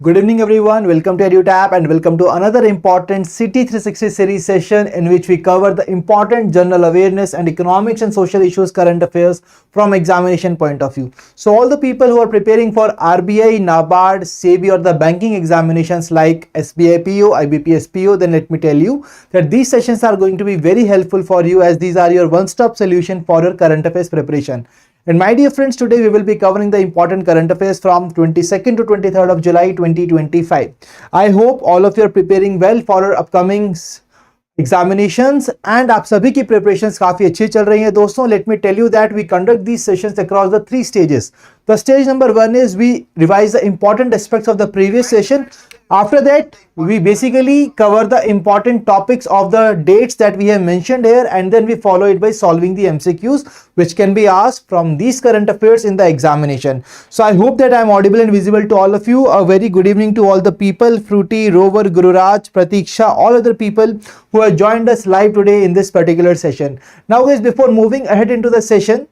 Good evening everyone, welcome to EduTap and welcome to another important City 360 series session in which we cover the important general awareness and economics and social issues current affairs from examination point of view. So all the people who are preparing for RBI, NABARD, SEBI or the banking examinations like SBI PO, IBPS PO, then let me tell you that these sessions are going to be very helpful for you as these are your one-stop solution for your current affairs preparation. And my dear friends, today we will be covering the important current affairs from 22nd to 23rd of July 2025. I hope all of you are preparing well for our upcoming examinations and आप सभी की preparations काफी अच्छी चल रही हैं दोस्तों. Let me tell you that we conduct these sessions across the three stages. The stage number one is we revise the important aspects of the previous session. After that, we basically cover the important topics of the dates that we have mentioned here, and then we follow it by solving the MCQs which can be asked from these current affairs in the examination. So I hope that I am audible and visible to all of you. A very good evening to all the people, Fruity, Rover, Gururaj, Pratiksha, all other people who have joined us live today in this particular session. Now guys, before moving ahead into the session,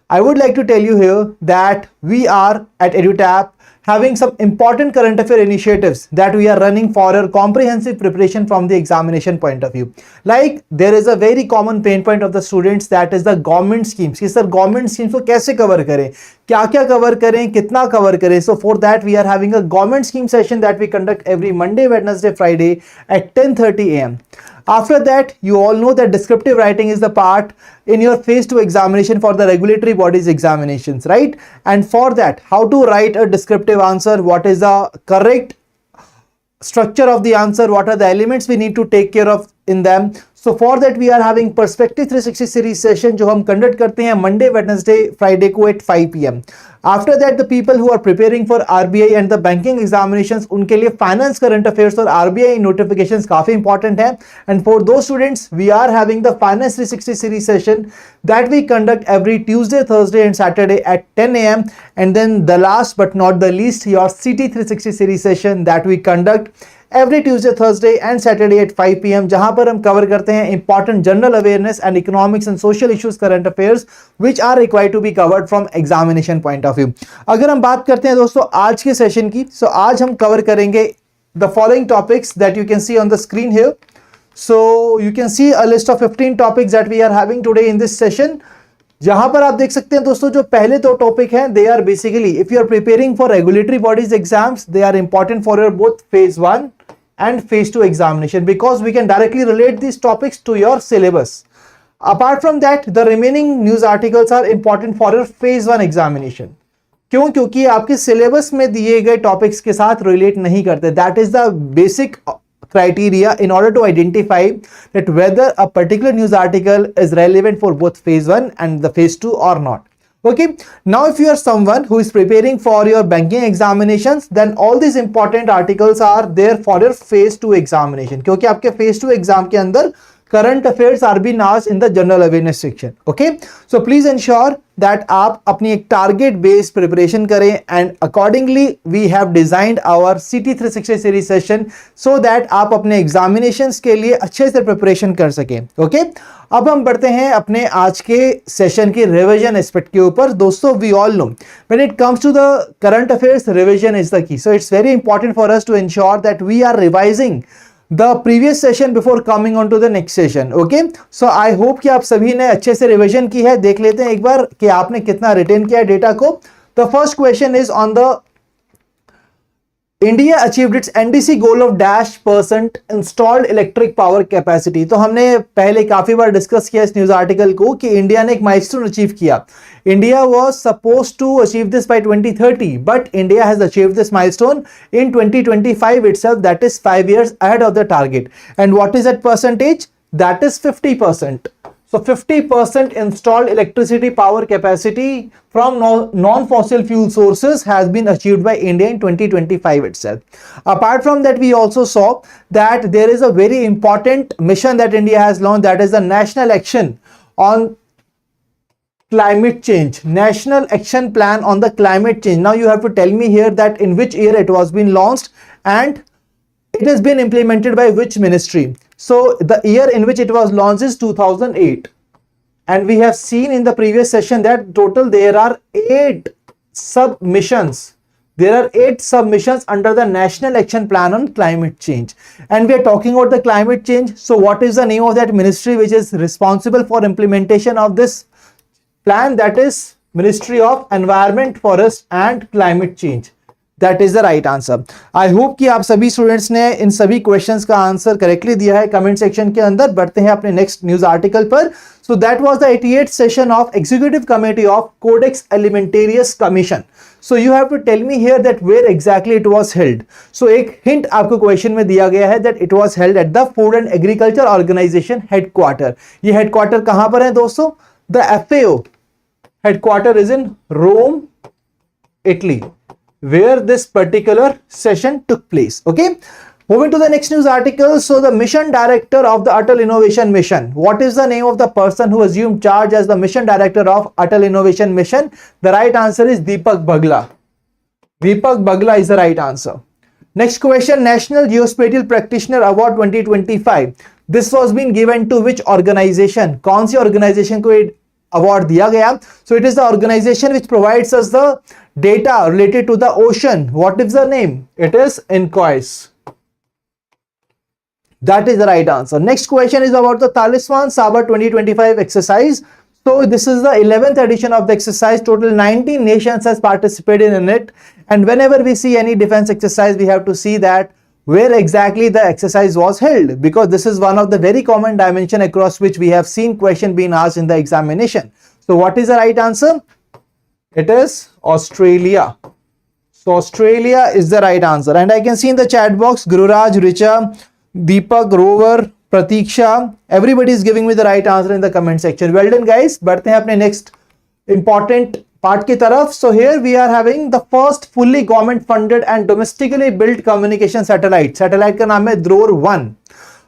I would like to tell you here that we are at EduTap having some important current affair initiatives that we are running for our comprehensive preparation from the examination point of view. Like there is a very common pain point of the students, that is the government schemes. Yes sir, government schemes को कैसे cover करें, क्या क्या cover करें, कितना cover करें. So for that we are having a government scheme session that we conduct every Monday, Wednesday, Friday at 10:30 AM. After that, you all know that descriptive writing is the part in your phase 2 examination for the regulatory bodies examinations, right? And for that, how to write a descriptive answer, what is the correct structure of the answer, what are the elements we need to take care of in them. So for that we are having Perspective 360 series session जो हम conduct करते हैं Monday, Wednesday, Friday को at 5 PM. After that, the people who are preparing for RBI and the banking examinations, उनके लिए finance current affairs और RBI notifications काफी important है. And for those students, we are having the Finance 360 series session that we conduct every Tuesday, Thursday and Saturday at 10 AM. And then the last but not the least, your CT 360 series session that we conduct every Tuesday, Thursday and Saturday at 5 PM, जहां पर हम cover करते हैं important general awareness and economics and social issues current affairs which are required to be covered from examination point of view. अगर हम बात करते हैं दोस्तों आज के सेशन की, so आज हम कवर करेंगे the following topics that you can see on the screen here. So you can see a list of 15 topics that we are having today in this session. जहां पर आप देख सकते हैं दोस्तों जो पहले दो टॉपिक हैं, they are basically if you are preparing for regulatory bodies exams, they are important for your both phase 1 and phase 2 examination because we can directly relate these topics to your syllabus. Apart from that, the remaining news articles are important for your phase 1 examination. क्यों? क्योंकि आपके syllabus में दिए गए topics के साथ relate नहीं करते. That is the basic criteria in order to identify that whether a particular news article is relevant for both phase 1 and the phase 2 or not. Okay, now if you are someone who is preparing for your banking examinations, then all these important articles are there for your phase 2 examination क्योंकि आपके phase 2 exam के अंदर current affairs are being asked in the general awareness section. Okay, so please ensure that आप अपनी एक target based preparation करें and accordingly we have designed our CT 360 series session so that आप अपने examinations के लिए अच्छे से preparation कर सकें. Okay, अब हम बढ़ते हैं अपने आज के सेशन की रिवीजन एस्पेक्ट के ऊपर. दोस्तों we all know when it comes to the current affairs, revision is the key. So it's very important for us to ensure that we are revising the previous session before coming on to the next session. Okay, so I hope कि आप सभी ने अच्छे से revision की है. देख लेते हैं एक बार कि आपने कितना रिटेन किया है डेटा को. The first question is on the India achieved its NDC goal of -% installed electric power capacity. तो हमने पहले काफी बार डिस्कस किया इस न्यूज आर्टिकल को कि इंडिया ने एक माइलस्टोन अचीव किया. India was supposed to achieve this by 2030, but India has achieved this milestone in 2025 itself, that is 5 years ahead of the target. And what is that percentage? That is 50%. So 50% installed electricity power capacity from non-fossil fuel sources has been achieved by India in 2025 itself. Apart from that, we also saw that there is a very important mission that India has launched, that is the National Action on Climate Change, National Action Plan on the Climate Change. Now you have to tell me here that in which year it was been launched and it has been implemented by which ministry. So the year in which it was launched is 2008, and we have seen in the previous session that total there are 8 sub missions there are 8 submissions under the National Action Plan on Climate Change. And we are talking about the climate change. So what is the name of that ministry which is responsible for implementation of this plan? That is Ministry of Environment, Forest and Climate Change. That is the right answer. I hope कि आप सभी students ने इन सभी questions का answer correctly दिया है comment section के अंदर. बढ़ते हैं अपने नेक्स्ट न्यूज आर्टिकल पर. So that was the 88th session of Executive Committee of Codex Alimentarius Commission. So you have to tell me here that where exactly it was held. So एक hint आपको question में दिया गया है that it was held at the Food and Agriculture Organization headquarter. ये headquarter कहां पर है दोस्तों? The FAO headquarter is in Rome, Italy, where this particular session took place. Okay, moving to the next news article. So the mission director of the Atal Innovation Mission, what is the name of the person who assumed charge as the mission director of Atal Innovation Mission? The right answer is Deepak Bagla. Deepak Bagla is the right answer. Next question, National Geospatial Practitioner Award 2025, this was being given to which organization? कौन सी organization को award दिया गया? So it is the organization which provides us the data related to the ocean. What is the name? It is INCOIS. That is the right answer. Next question is about the Talisman Sabar 2025 exercise. So this is the 11th edition of the exercise. Total 19 nations has participated in it. And whenever we see any defense exercise, we have to see that where exactly the exercise was held, because this is one of the very common dimension across which we have seen question being asked in the examination. So what is the right answer? It is Australia. So Australia is the right answer. And I can see in the chat box, Gururaj, Richa, Deepak, Rover, Pratiksha, everybody is giving me the right answer in the comment section. Well done guys. बढ़ते हैं अपने next important part की तरफ. So here we are having the first fully government funded and domestically built communication satellite. Satellite का नाम है Drone 1.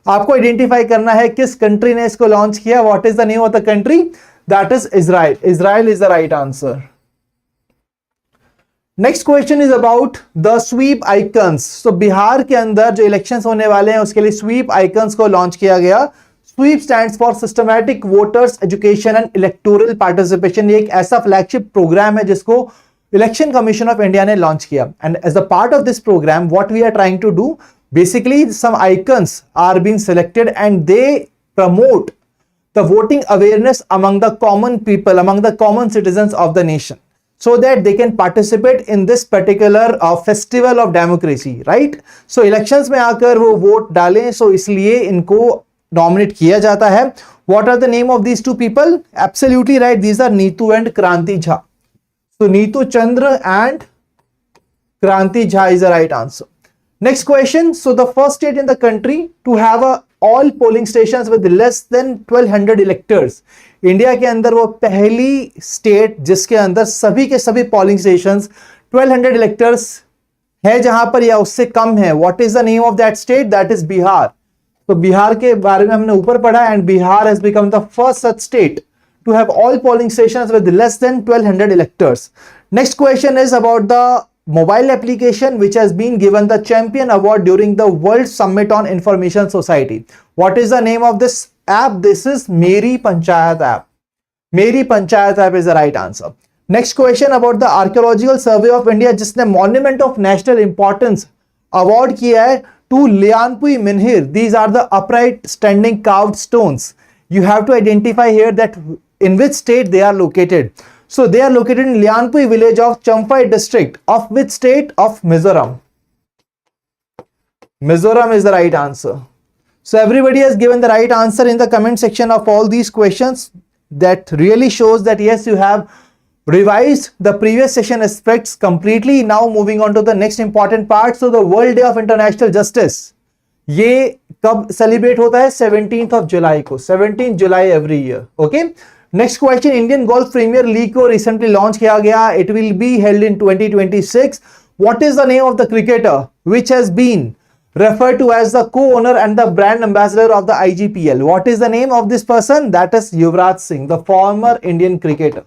आपको identify करना है किस country ने इसको launch किया. What is the name of the country? That is Israel. Israel is the right answer. Next question is about the SVEEP icons. So Bihar के अंदर जो इलेक्शंस होने वाले हैं उसके लिए स्वीप आइकन्स को लॉन्च किया गया. SVEEP stands for systematic voters education and electoral participation. ये एक ऐसा फ्लैगशिप प्रोग्राम है जिसको इलेक्शन कमीशन ऑफ इंडिया ने लॉन्च किया. And as a part of this programme what we are trying to do, basically some icons are being selected and they promote the voting awareness among the common people, among the common citizens of the nation, so that they can participate in this particular festival of democracy, right? So elections में आकर वो vote डालें, so इसलिए इनको nominate किया जाता है. What are the name of these two people? Absolutely right, these are Neetu and Kranti Jha. So Neetu Chandra and Kranti Jha is the right answer. Next question. So the first state in the country to have all polling stations with less than 1200 electors. India के अंदर वो पहली state जिसके अंदर सभी के सभी polling stations 1200 electors है जहां पर या उससे कम है. What is the name of that state? That is Bihar. तो बिहार के बारे में हमने ऊपर पढ़ा and Bihar has become the first such state to have all polling stations with less than 1200 electors. Next question is about the mobile application which has been given the champion award during the World Summit on Information Society. What is the name of this app? This is Meri Panchayat app. Meri Panchayat app is the right answer. Next question about the Archaeological Survey of India जिसने Monument of National Importance award किया है to Lianpui Minhir. These are the upright standing carved stones. You have to identify here that in which state they are located. So they are located in Lianpui village of Champhai district of which state? Of Mizoram. Mizoram is the right answer. So everybody has given the right answer in the comment section of all these questions. That really shows that yes, you have revised the previous session aspects completely. Now moving on to the next important part. So the World Day of International Justice. ये कब celebrate होता है? 17th of July को. 17th July every year. Okay. Next question, Indian Golf Premier League को recently launch किया गया. It will be held in 2026. What is the name of the cricketer which has been referred to as the co-owner and the brand ambassador of the IGPL? What is the name of this person? That is Yuvraj Singh, the former Indian cricketer.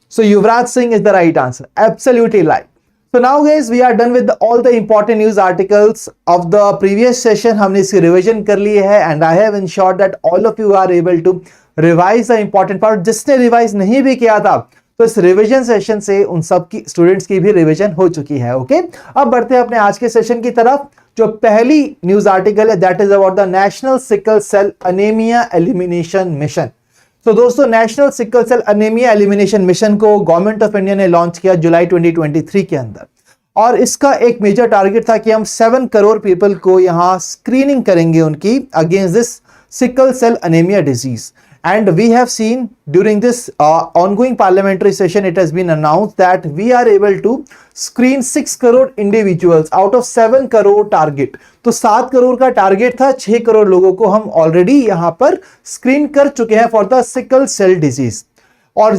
So Yuvraj Singh is the right answer. Absolutely right. So now guys, we are done with all the important news articles of the previous session. हमने इसकी revision कर ली है and I have ensured that all of you are able to revise the important part. जिसने revise नहीं भी किया था तो इस रिवीजन सेशन से उन सब की स्टूडेंट्स की भी रिवीजन हो चुकी है। ओके, अब बढ़ते हैं अपने आज के सेशन की तरफ। जो पहली न्यूज आर्टिकल है that is about the National Sickle cell Anaemia Elimination Mission. तो दोस्तों, National Sickle cell Anaemia Elimination Mission को गवर्नमेंट ऑफ इंडिया ने लॉन्च किया जुलाई 2023 के अंदर, और इसका एक मेजर टारगेट था कि हम 7 करोड़ पीपल को यहां स्क्रीनिंग करेंगे उनकी against this sickle cell anemia disease. And we have seen during this ongoing parliamentary session, it has been announced that we are able to screen 6 crore individuals out of 7 crore target. तो 7 करोड़ का target था, 6 करोड़ लोगों को हम already यहां पर screen कर चुके हैं for the sickle cell disease. और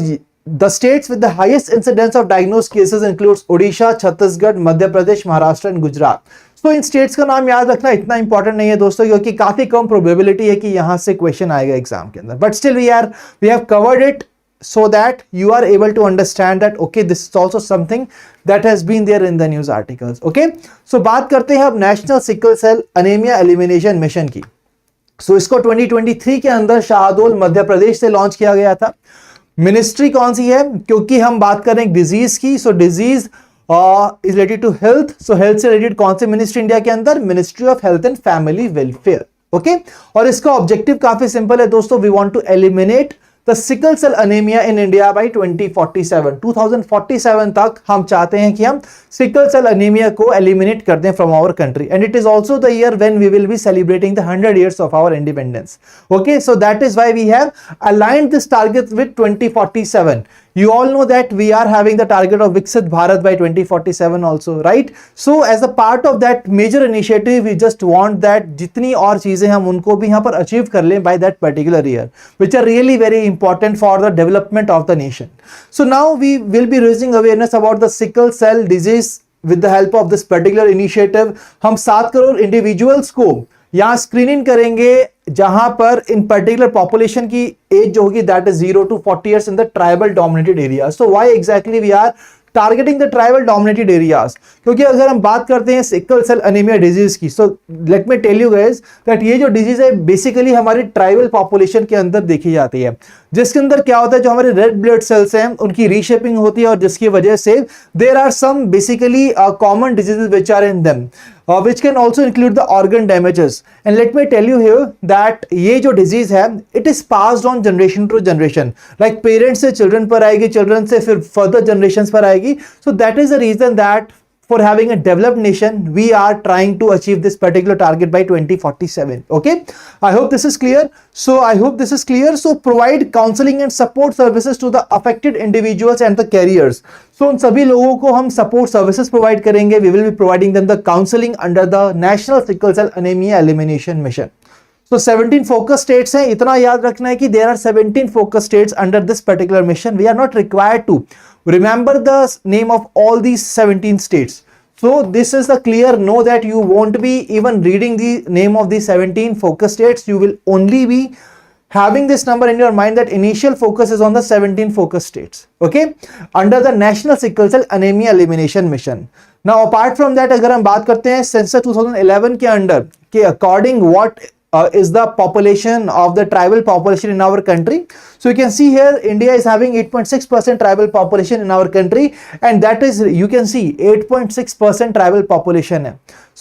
the states with the highest incidence of diagnosed cases includes Odisha, Chhattisgarh, Madhya Pradesh, Maharashtra and Gujarat. तो इन स्टेट्स का नाम याद रखना इतना इंपॉर्टेंट नहीं है दोस्तों, क्योंकि काफी कम प्रोबेबिलिटी है कि यहां से क्वेश्चन आएगा एग्जाम के अंदर, but still we have covered it so that you are able to understand that okay, this is also something that has been there in the news articles. Okay, so बात करते हैं अब National Sickle cell Anaemia Elimination Mission की। so इसको 2023 के अंदर शाहडोल मध्य प्रदेश से launch किया गया था। मिनिस्ट्री कौन सी है, क्योंकि हम बात कर रहे हैं डिजीज की, so disease is related to health. So health से रिलेटेड कौन सी मिनिस्ट्री इंडिया के अंदर, ministry of health and family welfare. Okay, और इसका ऑब्जेक्टिव काफी सिंपल है दोस्तों, we want to eliminate the sickle cell anaemia in India by 2047 तक हम चाहते हैं कि हम सिकल सेल अनेमिया को एलिमिनेट कर दें from our country, and it is also the year when we will be celebrating the 100 years of our independence. Okay, so that is why we have aligned this target with 2047. You all know that we are having the target of Viksit Bharat by 2047 also, right? So as a part of that major initiative, we just want that जितनी और चीजें हम उनको भी यहाँ पर achieve कर लें by that particular year, which are really very important for the development of the nation. So now we will be raising awareness about the sickle cell disease with the help of this particular initiative. हम 7 crore individuals को यहाँ screening करेंगे, जहां पर इन particular population की age जो होगी that is 0 to 40 years in the tribal dominated area. So why exactly we are targeting the tribal dominated areas, क्योंकि अगर हम बात करते हैं सिकल सेल अनीमिया डिजीज की, so let me tell you guys that ये जो डिजीज है बेसिकली हमारी ट्राइबल पॉपुलेशन के अंदर देखी जाती है, जिसके अंदर क्या होता है, जो हमारे रेड ब्लड सेल्स हैं उनकी रीशेपिंग होती है, और जिसकी वजह से there are some basically common diseases which are in them, which can also include the organ damages. And let me tell you here that ये जो disease है it is passed on generation to generation, like parents से children पर आएगी, children से फिर further generations पर आएगी. So that is the reason that for having a developed nation we are trying to achieve this particular target by 2047. Okay, I hope this is clear. So provide counseling and support services to the affected individuals and the carriers. So उन सभी लोगों को हम support services provide करेंगे. We will be providing them the counseling under the National Sickle Cell Anemia Elimination Mission. So 17 focus states हैं, इतना याद रखना है कि there are 17 focus states under this particular mission. We are not required to remember the name of all these 17 states. So this is the clear know that you won't be even reading the name of these 17 focus states. You will only be having this number in your mind that initial focus is on the 17 focus states. Okay, under the National Sickle Cell Anemia Elimination Mission. Now apart from that, अगर हम बात करते हैं census 2011 के under के according what is the population of the tribal population in our country. So you can see here India is having 8.6% tribal population in our country, and that is you can see 8.6% tribal population है.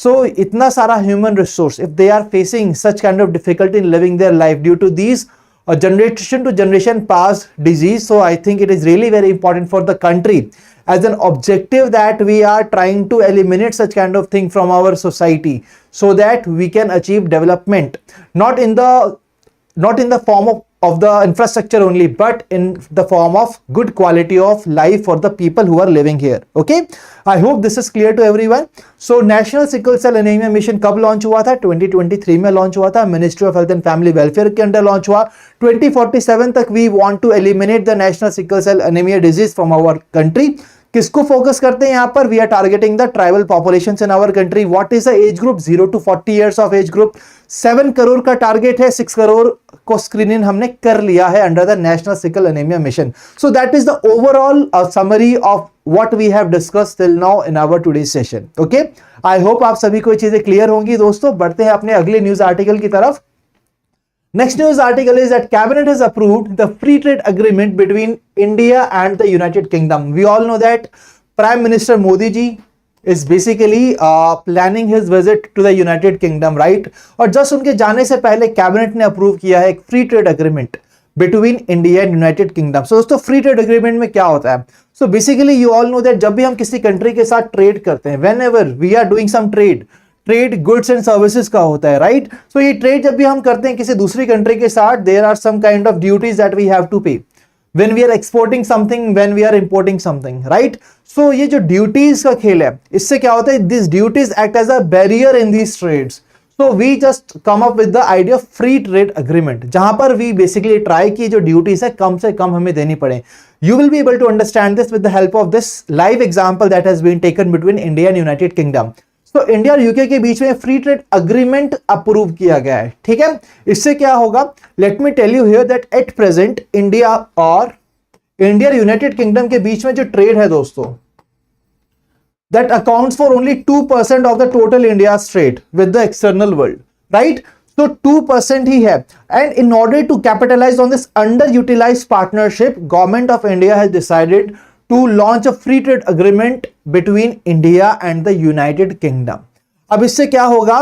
So इतना सारा human resource, if they are facing such kind of difficulty in living their life due to these generation to generation passed disease, so I think it is really very important for the country as an objective that we are trying to eliminate such kind of thing from our society, so that we can achieve development not in the form of the infrastructure only, but in the form of good quality of life for the people who are living here. Okay, I hope this is clear to everyone. So National Sickle Cell Anemia Mission कब launch हुआ था, 2023 में launch हुआ था, Ministry of health and family Welfare के अंडर launch हुआ। 2047 तक we want to eliminate the National Sickle cell Anaemia disease from our country. किसको फोकस करते हैं यहाँ पर, we are targeting the tribal population in our country. What is the age group, 0 to 40 years of age group. 7 crore का target है, 6 करोड़ को screening हमने कर लिया है under the National Sickle Anaemia Mission. So that is the overall summary of what we have discussed till now in our today session. Okay, I hope आप सभी को ये चीजें क्लियर होंगी दोस्तों। बढ़ते हैं अपने अगले न्यूज आर्टिकल की तरफ। Next news article is that cabinet has approved the free trade agreement between India and the United Kingdom. We all know that Prime Minister Modi ji is basically planning his visit to the United Kingdom, right? और just उनके जाने से पहले cabinet ने approve किया है एक free trade agreement between India and United Kingdom. So दोस्तों फ्री ट्रेड अग्रीमेंट में क्या होता है? So basically you all know that जब भी हम किसी कंट्री के साथ ट्रेड करते हैं, whenever we are doing some trade goods and services का होता है, राइट? सो ये ट्रेड जब भी हम करते हैं किसी दूसरी कंट्री के साथ, there are some kind of duties that we have to pay when we are exporting something, when we are importing something, right? So ये जो ड्यूटीज का खेल है, इससे क्या होता है? These duties act as a barrier in these trades. So we just come up with the idea of free trade agreement, जहां पर we basically try कि जो ड्यूटीज है कम से कम हमें देनी पड़े. You will be able to understand this with the help of this live example that has been taken between India and United Kingdom. तो इंडिया और यूके के बीच में फ्री ट्रेड अग्रीमेंट अप्रूव किया गया है, ठीक है? इससे क्या होगा? Let me tell you here that at present India और यूनाइटेड किंगडम के बीच में जो ट्रेड है दोस्तों, that accounts for only 2% of the total India trade with the external world, right? तो 2% ही है. And in order to capitalise on this underutilise partnership, government of India has decided to launch a free trade agreement between India and the United Kingdom. अब इससे क्या होगा?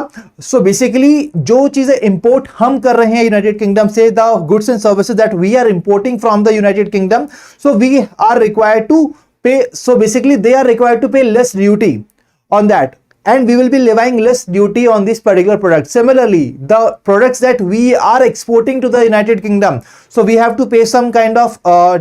So basically जो चीजें import हम कर रहे हैं यूनाइटेड किंगडम से, the goods and services that we are importing from the United Kingdom, so we are required to pay, so basically they are required to pay less duty on that, and we will be levying less duty on this particular product. Similarly, the products that we are exporting to the United Kingdom, so we have to pay some kind of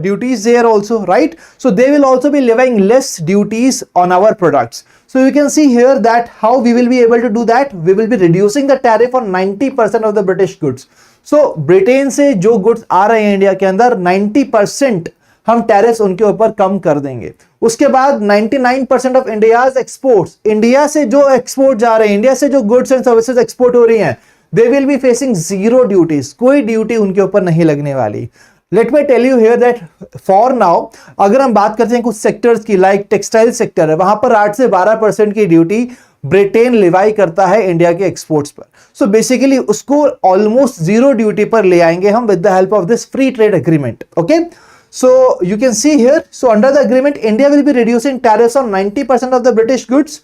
duties there also, right? So they will also be levying less duties on our products. So you can see here that how we will be able to do that. We will be reducing the tariff on 90% of the British goods. So Britain से जो goods आ रहे हैं India के अंदर, 90% हम tariffs उनके ऊपर कम कर देंगे. उसके बाद 99% ऑफ इंडियाज एक्सपोर्ट्स, इंडिया से जो एक्सपोर्ट जा रहे हैं, इंडिया से जो गुड्स एंड सर्विसेज एक्सपोर्ट हो रही हैं, they will be facing zero duties. कोई ड्यूटी उनके ऊपर नहीं लगने वाली. Let me tell you here that for now अगर हम बात करते हैं कुछ सेक्टर्स की, लाइक टेक्सटाइल सेक्टर है, वहां पर 8 से 12% की ड्यूटी ब्रिटेन लिवाई करता है इंडिया के एक्सपोर्ट्स पर. सो बेसिकली उसको ऑलमोस्ट जीरो ड्यूटी पर ले आएंगे हम with the help of this free trade agreement. Okay, so you can see here, so under the agreement India will be reducing tariffs on 90% of the British goods,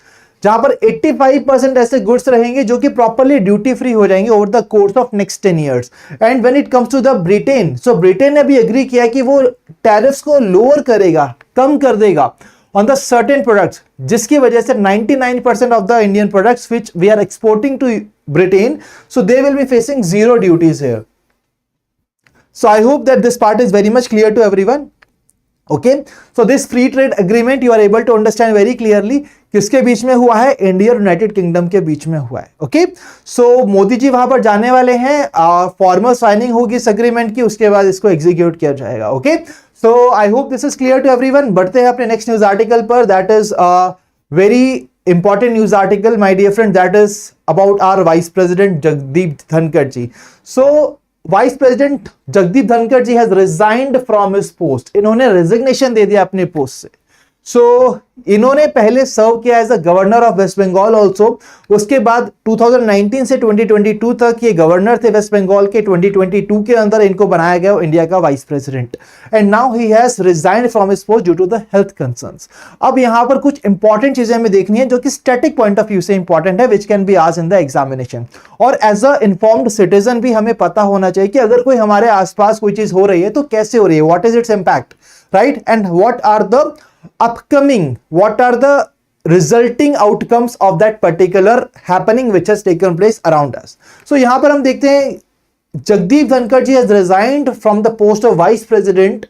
जहां पर 85% ऐसे goods रहेंगे जो कि प्रॉपर्ली ड्यूटी फ्री हो जाएंगे over the course of next 10 years. And when it comes to the Britain, so Britain ने भी एग्री किया कि वो टैरिफ्स को लोअर करेगा, कम कर देगा ऑन द सर्टेन प्रोडक्ट्स, जिसकी वजह से 99% of the Indian products which we are exporting to Britain, so they will be facing zero duties here. So I hope that this part is very much clear to everyone. Okay, so this free trade agreement you are able to understand very clearly. किसके बीच में हुआ है? India और United Kingdom के बीच में हुआ है. ओके, सो मोदी जी वहां पर जाने वाले हैं, फॉर्मल साइनिंग होगी इस अग्रीमेंट की, उसके बाद इसको एग्जीक्यूट किया जाएगा. Okay, so I hope this is clear to everyone. बढ़ते हैं अपने नेक्स्ट न्यूज आर्टिकल पर. That is very important news article my dear friend, that is about our vice president Jagdeep Dhankhar ji. So vice president Jagdeep Dhankhar ji has resigned from his post. इन्होंने resignation दे दिया अपने post से. So इन्होंने पहले सर्व किया as a governor of West Bengal also. उसके बाद 2019 से 2022 तक ये गवर्नर थे वेस्ट बंगाल के. 2022 के अंदर इनको बनाया गया इंडिया का vice president, and now he has resigned from his post due to the health concerns. अब यहां पर कुछ इंपॉर्टेंट चीजें हमें देखनी है जो कि स्टैटिक पॉइंट ऑफ व्यू से इंपॉर्टेंट है, विच can be asked in the examination. और एज अ इन्फॉर्म्ड सिटीजन भी हमें पता होना चाहिए कि अगर कोई हमारे आसपास कोई चीज हो रही है तो कैसे हो रही है, what is its impact, right? And what are the upcoming, what are the resulting outcomes of that particular happening which has taken place around us. So यहां पर हम देखते हैं जगदीप धनखड़ जी has resigned from the post of vice president,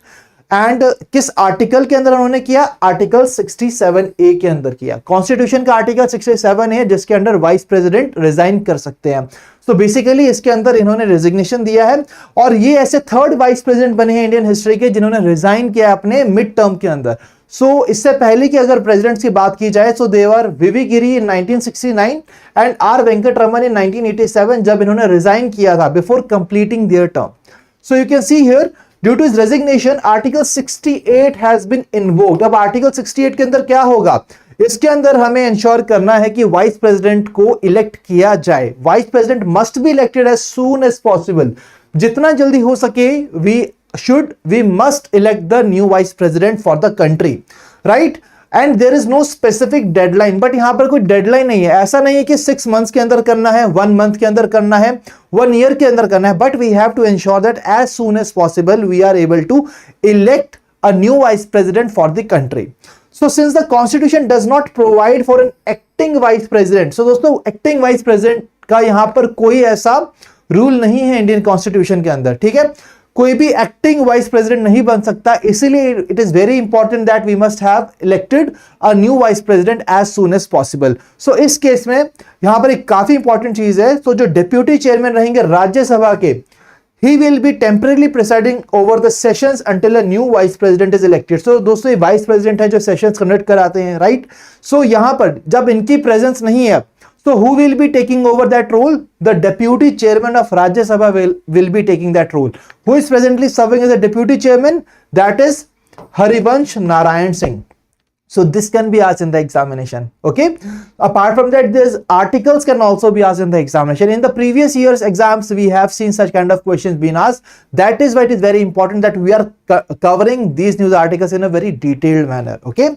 and किस article के अंदर उन्होंने किया? आर्टिकल 67A के अंदर किया. कॉन्स्टिट्यूशन का आर्टिकल 67 है जिसके अंदर वाइस प्रेसिडेंट रिजाइन कर सकते हैं. तो बेसिकली इसके अंदर इन्होंने रेजिग्नेशन दिया है, और ये ऐसे थर्ड वाइस प्रेसिडेंट बने हैं इंडियन हिस्ट्री के जिन्होंने रिजाइन किया अपने मिड टर्म के अंदर. सो इससे पहले की अगर प्रेसिडेंट्स की बात की जाए तो देवर V V Giri in 1969 and R Venkataraman in 1987, जब इन्होंने रिजाइन किया था before completing their term. So you can see here due to his resignation article 68 has been invoked. अब आर्टिकल 68 के अंदर क्या होगा? इसके अंदर हमें इंश्योर करना है कि वाइस प्रेसिडेंट को इलेक्ट किया जाए. Vice president must be elected as soon as possible. जितना जल्दी हो सके we must elect the new vice president for the country, right? And there is no specific deadline, but यहां पर कोई डेडलाइन नहीं है, ऐसा नहीं है कि 6 months के अंदर करना है, 1 month के अंदर करना है, 1 year के अंदर करना है, but we have to ensure that as soon as possible we are able to elect a new vice president for the country. So since the constitution does not provide for an acting vice president, so दोस्तों acting vice president का यहां पर कोई ऐसा rule नहीं है Indian constitution के अंदर, ठीक है? कोई भी एक्टिंग वाइस प्रेसिडेंट नहीं बन सकता, इसीलिए it is very important that we must have elected a new vice president as soon as possible. So इस केस में यहां पर एक काफी इंपॉर्टेंट चीज है. तो जो डिप्यूटी चेयरमैन रहेंगे राज्यसभा के, he will be temporarily presiding over the sessions until a new vice president is elected. So दोस्तों ये वाइस प्रेसिडेंट है जो सेशंस कंडक्ट कराते हैं, राइट? सो यहां पर जब इनकी प्रेजेंस नहीं है, so who will be taking over that role? The deputy chairman of Rajya Sabha will be taking that role. Who is presently serving as a deputy chairman? That is Harivansh Narayan Singh. So this can be asked in the examination, okay? Apart from that, these articles can also be asked in the examination. In the previous year's exams, we have seen such kind of questions being asked. That is why it is very important that we are covering these news articles in a very detailed manner, okay?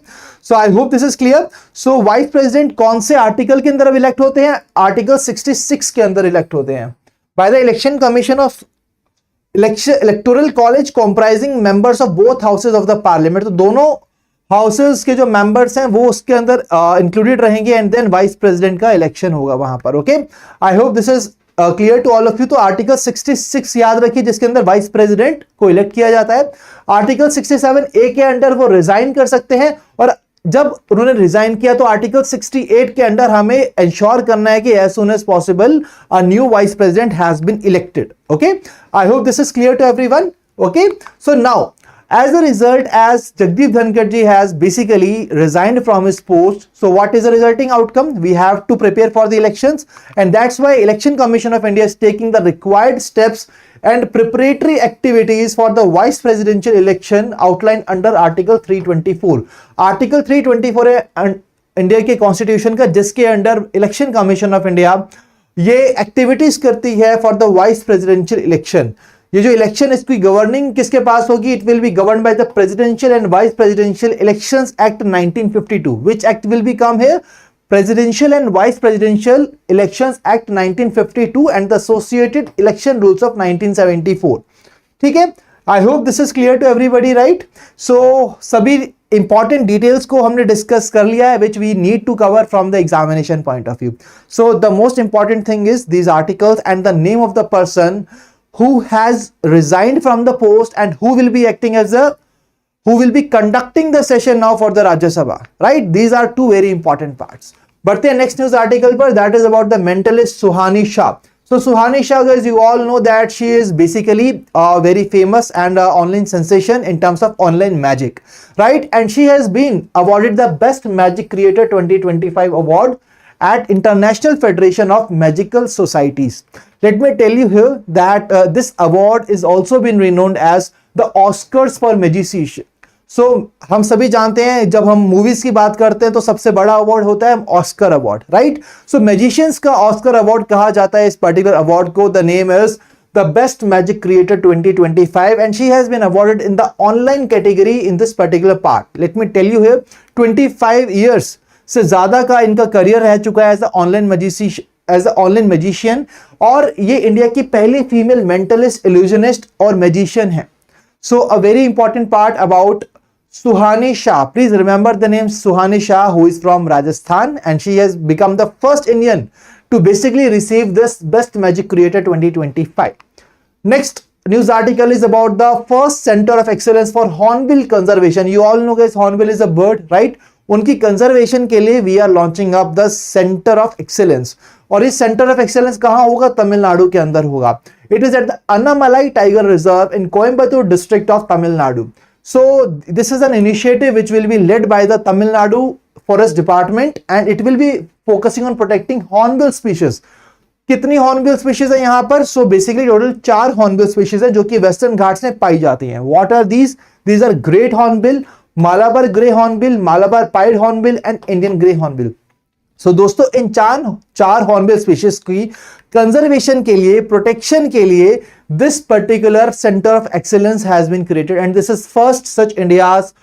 So I hope this is clear. So vice president कौन से article के अंदर elect होते हैं? Article 66 के अंदर elect होते हैं by the election commission of electoral college comprising members of both houses of the parliament. तो दोनों हाउसेस के जो मेंबर्स हैं वो उसके अंदर इंक्लूडेड रहेंगे एंड देन वाइस प्रेसिडेंट का इलेक्शन होगा वहां पर, okay? I hope this is clear to all of you. तो आर्टिकल 66 याद रखिए जिसके अंदर वाइस प्रेसिडेंट को इलेक्ट किया जाता है. आर्टिकल 67 ए के अंडर वो रिजाइन कर सकते हैं, और जब उन्होंने रिजाइन किया तो आर्टिकल 68 के अंडर हमें इंश्योर करना है कि as soon as possible a new vice president has been elected, okay? I hope this is clear to everyone, okay? So now as a result, as Jagdeep Dhankar ji has basically resigned from his post, so what is the resulting outcome? We have to prepare for the elections, and that's why Election Commission of India is taking the required steps and preparatory activities for the vice presidential election outlined under Article 324. Article 324 है India के constitution का, जिसके under election commission of India ये activities करती है for the vice presidential election. ये जो election इसकी गवर्निंग किसके पास होगी? It will be govern by the presidential and vice presidential elections act 1952. Which act will be come here? Presidential and vice presidential elections act 1952 and the associated election rules of 1974. ठीक है, I hope this is clear to everybody, right? सो सभी important details को हमने discuss कर लिया है which we need to cover from the examination point of view. So the most important thing is these articles and the name of the person who has resigned from the post and who will be conducting the session now for the Rajya Sabha, right? These are two very important parts. But the next news article पर, that is about the mentalist Suhani Shah. So Suhani Shah, guys, you all know that she is basically a very famous and online sensation in terms of online magic, right? And she has been awarded the Best Magic Creator 2025 award at International Federation of Magical Societies. Let me tell you here that this award is also been renowned as the Oscars for Magician. So हम सभी जानते हैं जब हम movies की बात करते हैं तो सबसे बड़ा अवार्ड होता है ऑस्कर अवार्ड, राइट? सो मैजिशियंस का ऑस्कर अवार्ड कहा जाता है इस पर्टिकुलर अवार्ड को. The name is the Best Magic Creator 2025 and she has been awarded in the online category in this particular part. Let me tell you here, 25 years से ज्यादा का इनका करियर रह चुका है एज अ ऑनलाइन मैजिशियन, और ये India की पहली फीमेल मेंटलिस्ट, इल्यूजनिस्ट और मैजिशियन है. So a very important part about Suhani Shah. Please remember the name Suhani Shah, who is from Rajasthan, and she has become the first Indian to basically receive this Best Magic Creator 2025. Next news article is about the first Center of Excellence for Hornbill Conservation. You all know, guys, Hornbill is a bird, right? उनकी conservation के लिए we are launching up the centre of excellence, और इस centre of excellence कहां होगा? तमिलनाडु के अंदर होगा. It is at the Annamalai tiger reserve in Coimbatore district of Tamil Nadu. So this is an initiative which will be led by the Tamil Nadu Forest Department and it will be focusing on protecting hornbill species. कितनी hornbill species है यहाँ पर? So basically total 4 hornbill species है जो कि Western Ghats में पाई जाती हैं. What are these? These are great hornbill, Malabar grey hornbill, Malabar pied hornbill and Indian grey hornbill. So दोस्तों इन चार हॉर्नबिल स्पीशीज की कंजर्वेशन के लिए, प्रोटेक्शन के लिए this particular center of excellence has been created, and this is first such India's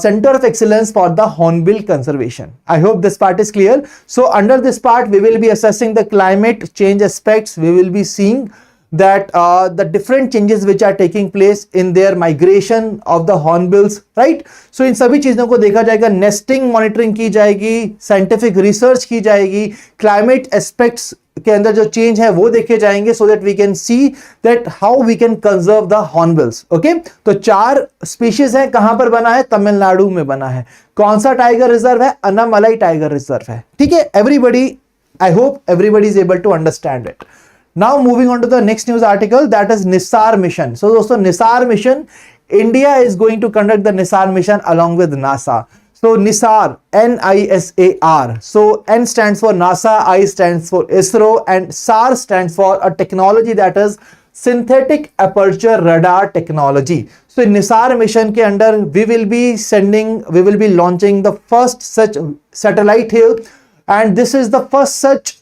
center of excellence for the hornbill conservation. I hope this part is clear. So under this part, we will be assessing the climate change aspects. We will be seeing that the different changes which are taking place in their migration of the hornbills, right? So इन सभी चीजों को देखा जाएगा, nesting monitoring की जाएगी, scientific research की जाएगी, climate aspects के अंदर जो चेंज है वो देखे जाएंगे, so that we can see that how we can conserve the hornbills. Okay, तो 4 स्पीशीज है. कहां पर बना है? तमिलनाडु में बना है. कौन सा टाइगर रिजर्व है? अन्नामलाई टाइगर रिजर्व है. ठीक है everybody, I hope everybody is able to understand it. Now moving on to the next news article, that is NISAR mission. So दोस्तों NISAR mission, India is going to conduct the NISAR mission along with NASA. So NISAR, NISAR. So N stands for NASA, I stands for ISRO, and SAR stands for a technology that is synthetic aperture radar technology. So in NISAR mission के अंदर we will be launching the first such satellite here, and this is the first such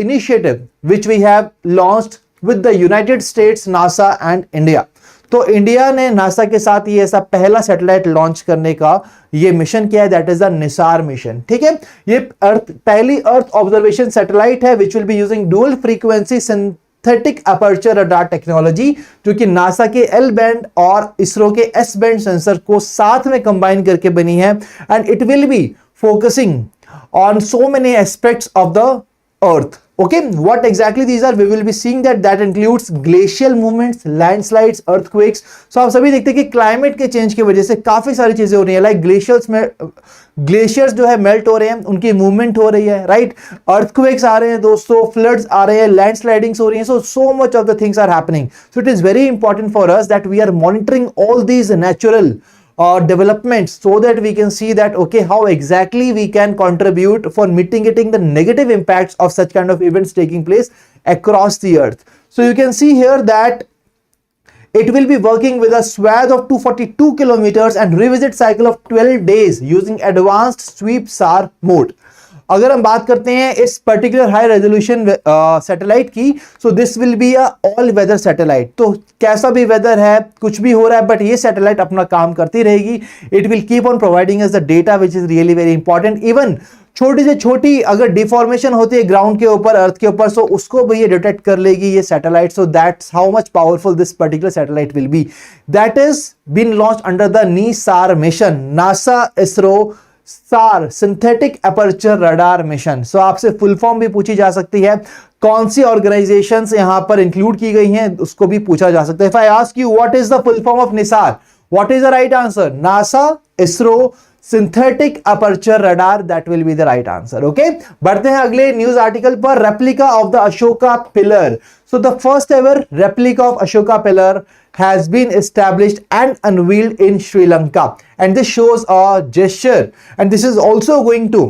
initiative which we have launched with the United States, NASA and India. तो India ने NASA के साथ ये ऐसा पहला satellite launch करने का ये मिशन किया है, that is the Nisar mission. ठीक है, ये पहली अर्थ ऑब्जर्वेशन सैटेलाइट है which will be using dual frequency synthetic aperture radar technology, जो कि नासा के एल बैंड और इसरो के एस बैंड सेंसर को साथ में कंबाइन करके बनी है, and it will be focusing on so many aspects of the earth. Okay, what exactly these are? We will be seeing that includes glacial movements, landslides, earthquakes. So आप सभी देखते हैं कि क्लाइमेट के चेंज की वजह से काफी सारी चीजें हो रही है, लाइक ग्लेशियर्स जो है मेल्ट हो रहे हैं, उनकी मूवमेंट हो रही है, राइट? अर्थक्वेक्स आ रहे हैं दोस्तों, फ्लड्स आ रहे हैं, लैंडस्लाइडिंग्स हो रही हैं. So much of the things are happening. So it is very important for us that we are monitoring all these natural developments, so that we can see that okay, how exactly we can contribute for mitigating the negative impacts of such kind of events taking place across the earth. So you can see here that it will be working with a swath of 242 kilometers and revisit cycle of 12 days using advanced sweep SAR mode. अगर हम बात करते हैं इस particular high resolution satellite की, so this will be a all weather satellite. तो कैसा भी वेदर है, कुछ भी हो रहा है, बट ये सैटेलाइट अपना काम करती रहेगी. It will keep on providing us the data which is really very important. Even छोटी से छोटी अगर डिफॉर्मेशन होती है ग्राउंड के ऊपर, अर्थ के ऊपर, सो उसको भी ये डिटेक्ट कर लेगी ये satellite. So that's how much powerful this particular satellite will be. That is been launched under the NISAR mission, NASA ISRO SAR, synthetic aperture radar mission. So आपसे फुल फॉर्म भी पूछी जा सकती है, कौन सी ऑर्गेनाइजेशंस यहां पर इंक्लूड की गई हैं उसको भी पूछा जा सकता है. If I ask you what is the full form of NISAR, what is the right answer? NASA ISRO synthetic aperture radar, that will be the right answer. Okay, बढ़ते हैं अगले न्यूज आर्टिकल पर. Replica of the Ashoka pillar. So the first ever replica of Ashoka pillar has been established and unveiled in Sri Lanka, and this shows a gesture, and this is also going to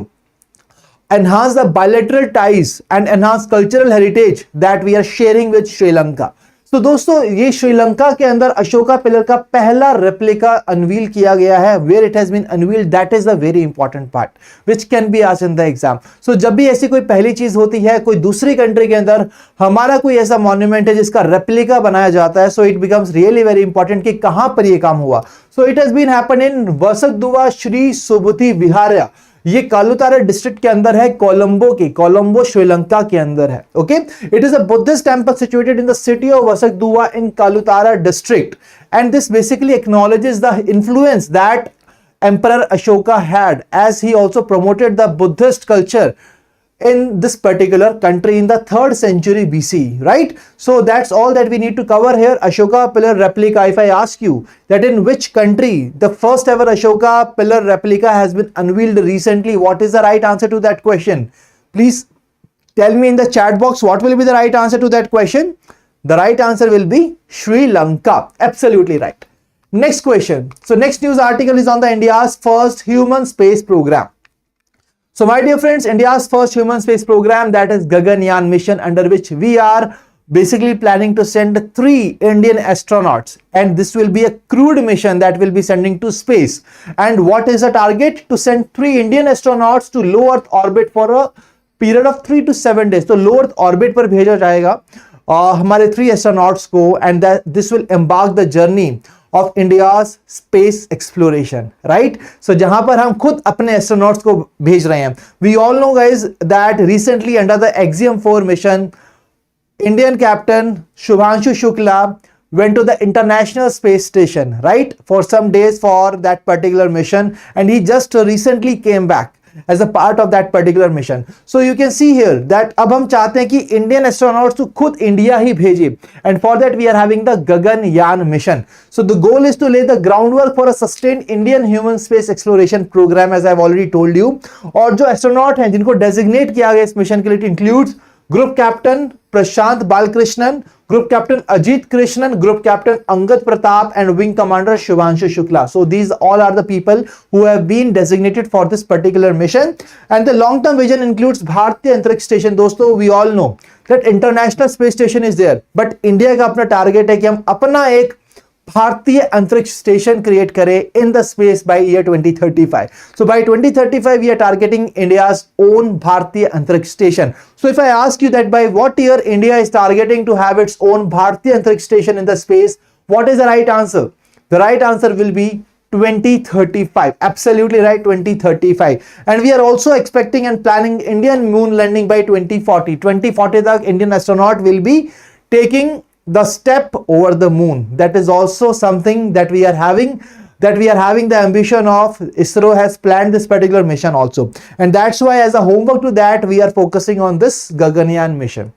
enhance the bilateral ties and enhance cultural heritage that we are sharing with Sri Lanka. तो दोस्तों ये श्रीलंका के अंदर Ashoka pillar का पहला replica unveil किया गया है. Where it has been unveiled, that is the very important part which can be asked in the exam. So जब भी ऐसी कोई पहली चीज होती है कोई दूसरी कंट्री के अंदर, हमारा कोई ऐसा मॉन्यूमेंट है जिसका रेप्लिका बनाया जाता है, so it becomes really very important कि कहां पर ये काम हुआ. So it has been happen in Waskaduwa Sri Subhuti Vihara. ये कालुतारा डिस्ट्रिक्ट के अंदर है, कोलंबो श्रीलंका के अंदर है. Okay, it is a Buddhist temple situated in the city of Waskaduwa in Kalutara district, and this basically acknowledges the influence that emperor Ashoka had, as he also promoted the Buddhist culture in this particular country in the 3rd century BC, right? So that's all that we need to cover here. Ashoka pillar replica, if I ask you that in which country the first ever Ashoka pillar replica has been unveiled recently, what is the right answer to that question? Please tell me in the chat box what will be the right answer to that question. The right answer will be Sri Lanka. Absolutely right. Next question. So next news article is on the India's first human space program. So my dear friends, India's first human space program, that is Gaganyaan mission, under which we are basically planning to send 3 Indian astronauts, and this will be a crewed mission that will be sending to space. And what is the target? To send 3 Indian astronauts to low earth orbit for a period of 3 to 7 days. तो low earth orbit पर भेजा जाएगा हमारे 3 astronauts को, and this will embark the journey of India's space exploration, right. So जहां पर हम खुद अपने एस्ट्रोनॉट्स को भेज रहे हैं. We all know guys that recently under the Axiom 4 mission, Indian captain Shubhanshu Shukla went to the International Space Station, right, for some days for that particular mission, and he just recently came back as a part of that particular mission. So you can see here that अब हम चाहते हैं कि Indian astronauts to खुद India ही भेजे, and for that we are having the Gaganyaan mission. So the goal is to lay the groundwork for a sustained Indian human space exploration program, as I have already told you. और जो astronaut हैं जिनको designate किया गया इस mission के लिए, includes group captain Prashant Balakrishnan, group captain Ajit Krishnan, group captain Angad Pratap, and wing commander Shubhanshu Shukla. So these all are the people who have been designated for this particular mission. And the long term vision includes भारतीय Antariksh station. दोस्तों, we all know that international space station is there, but India का अपना target है कि हम अपना एक भारतीय अंतरिक्ष स्टेशन क्रिएट करें in the space by year 2035. So by 2035 we are targeting India's own Bharatiya Antariksh station. So if I ask you that by what year India is targeting to have its own Bharatiya Antariksh station in the space, what is the right answer? The right answer will be 2035. Absolutely right, 2035. And we are also expecting and planning Indian moon landing by 2040. 2040 तक Indian astronaut will be taking the step over the moon. That is also something that we are having the ambition of. ISRO has planned this particular mission also, and that's why as a homework to that we are focusing on this Gaganyaan mission.